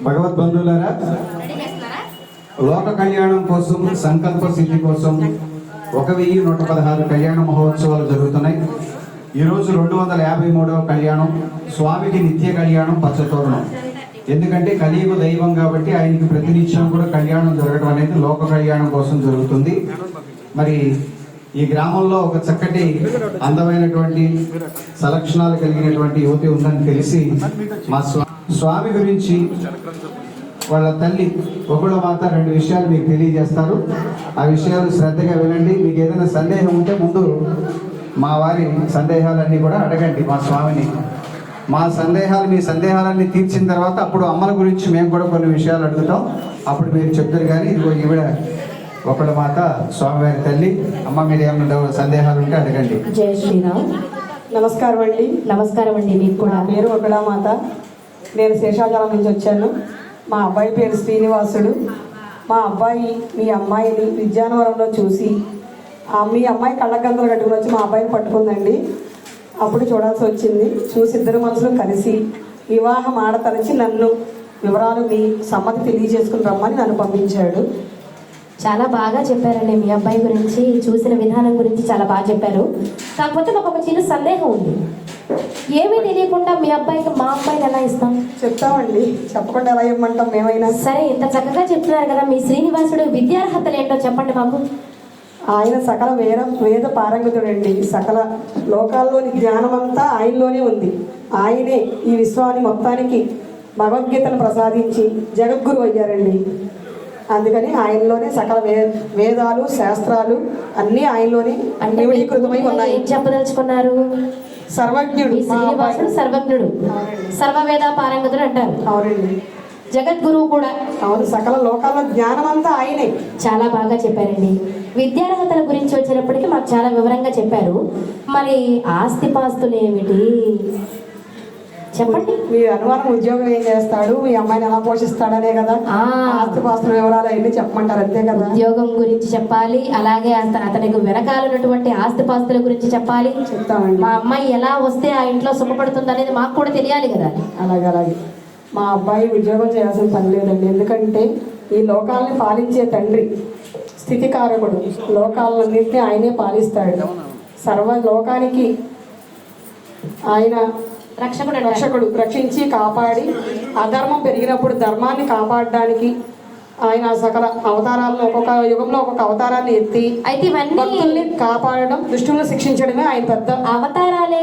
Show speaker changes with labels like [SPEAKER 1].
[SPEAKER 1] భగవద్బంధువులారా, లోక కళ్యాణం కోసం, సంకల్ప సిద్ధి కోసం 1116 కళ్యాణ మహోత్సవాలు జరుగుతున్నాయి. ఈరోజు 253వ కళ్యాణం, స్వామికి నిత్య కళ్యాణం పచ్చతోరణం. ఎందుకంటే కలియుగ దైవం కాబట్టి ఆయనకి ప్రతినిత్యం కూడా కళ్యాణం జరగడం అనేది లోక కళ్యాణం కోసం జరుగుతుంది. మరి ఈ గ్రామంలో ఒక చక్కటి అందమైనటువంటి సలక్షణాలు కలిగినటువంటి యువతి ఉందని తెలిసి మా స్వామి గురించి వాళ్ళ తల్లి ఒకళ్ళ మాత 2 విషయాలు మీకు తెలియజేస్తారు. ఆ విషయాలు శ్రద్ధగా వినండి. మీకు ఏదైనా సందేహం ఉంటే ముందు మా వారి సందేహాలన్నీ కూడా అడగండి మా స్వామిని. మీ సందేహాలన్నీ తీర్చిన తర్వాత అప్పుడు అమ్మల గురించి మేము కూడా కొన్ని విషయాలు అడుగుతాం. అప్పుడు మీరు చెప్తారు. కానీ ఇదిగో ఈవిడ ఒకళ్ళ మాత, స్వామివారి తల్లి. అమ్మ, మీరు ఏమన్నా సందేహాలు ఉంటే అడగండి.
[SPEAKER 2] జయ శ్రీరామ్.
[SPEAKER 3] నమస్కారం అండి.
[SPEAKER 2] నమస్కారం అండి. మీకు కూడా.
[SPEAKER 3] పేరు ఒకళ్ళ మాత. నేను శేషాచలం నుంచి వచ్చాను. మా అబ్బాయి పేరు శ్రీనివాసుడు. మా అబ్బాయి మీ అమ్మాయిని విద్యానవరంలో చూసి మీ అమ్మాయి కళ్ళగంతలు కట్టుకుని వచ్చి మా అబ్బాయిని పట్టుకుందండి. అప్పుడు చూడాల్సి వచ్చింది. చూసి ఇద్దరు మనుషులు కలిసి వివాహం ఆడతలిచి నన్ను వివరాలు మీ సమ్మతి తెలియజేసుకుని రమ్మని నన్ను పంపించాడు.
[SPEAKER 2] చాలా బాగా చెప్పారండి. మీ అబ్బాయి గురించి, చూసిన విధానం గురించి చాలా బాగా చెప్పారు. కాకపోతే మాకు ఒక చిన్న సందేహం ఉంది. ఏమీ తెలియకుండా మీ అబ్బాయికి మా అబ్బాయిని ఎలా ఇస్తాం?
[SPEAKER 3] చెప్తామండి. చెప్పకుండా ఎలా ఇవ్వమంటాం మేమైనా.
[SPEAKER 2] సరే, ఇంత చక్కగా చెప్తున్నారు కదా, మీ శ్రీనివాసుడు విద్యార్హతలు ఏంటో చెప్పండి మాకు.
[SPEAKER 3] ఆయన సకల వేద పారంగతుడండి. సకల లోకాల్లోని జ్ఞానం అంతా ఆయనలోనే ఉంది. ఆయనే ఈ విశ్వాన్ని మొత్తానికి భగవద్గీతను ప్రసాదించి జగద్గురు అయ్యారండి. అందుకని ఆయనలోనే సకల వేదాలు, శాస్త్రాలు అన్నీ ఆయనలోనే నివిడీకృతమై ఉన్నాయి.
[SPEAKER 2] ఏం చెప్పదలుచుకున్నారు?
[SPEAKER 3] సర్వజ్ఞుడు.
[SPEAKER 2] శ్రీనివాసుడు సర్వజ్ఞుడు, సర్వవేద పారంగతుడు అంటారు.
[SPEAKER 3] అవునండి.
[SPEAKER 2] జగద్గురువు కూడా.
[SPEAKER 3] అవును. సకల లోకాల్లో జ్ఞానం అంతా ఆయనే.
[SPEAKER 2] చాలా బాగా చెప్పారండి. విద్యార్హతల గురించి వచ్చేటప్పటికి మాకు చాలా వివరంగా చెప్పారు. మరి ఆస్తిపాస్తులు ఏమిటి చెప్పండి.
[SPEAKER 3] మీ అనుమానం ఉద్యోగం ఏం చేస్తాడు, మీ అమ్మాయిని ఎలా పోషిస్తాడనే కదా. ఆస్తిపాస్తుల వివరాలు అవన్నీ చెప్పమంటారు, అంతే కదా.
[SPEAKER 2] ఉద్యోగం గురించి చెప్పాలి, అలాగే అతనికి వెనకాలన్నటువంటి ఆస్తిపాస్తుల గురించి చెప్పాలి.
[SPEAKER 3] చెప్తామండి.
[SPEAKER 2] మా అమ్మాయి ఎలా వస్తే ఆ ఇంట్లో సుఖపడుతుంది అనేది మాకు కూడా తెలియాలి కదా.
[SPEAKER 3] అలాగే మా అబ్బాయి ఉద్యోగం చేయాల్సిన పని లేదండి. ఎందుకంటే ఈ లోకాలని పాలించే తండ్రి, స్థితికారకుడు. లోకాలన్నింటినీ ఆయనే పాలిస్తాడు. సర్వ లోకానికి ఆయన రక్షకుడు. రక్షించి కాపాడి, అధర్మం పెరిగినప్పుడు ధర్మాన్ని కాపాడడానికి ఆయన సకల అవతారాలను, ఒక్కొక్క యుగంలో ఒక్కొక్క అవతారాన్ని ఎత్తి
[SPEAKER 2] అయితే
[SPEAKER 3] భక్తుల్ని కాపాడడం, దుష్టులను శిక్షించడమే ఆయన పెద్ద
[SPEAKER 2] అవతారాలే.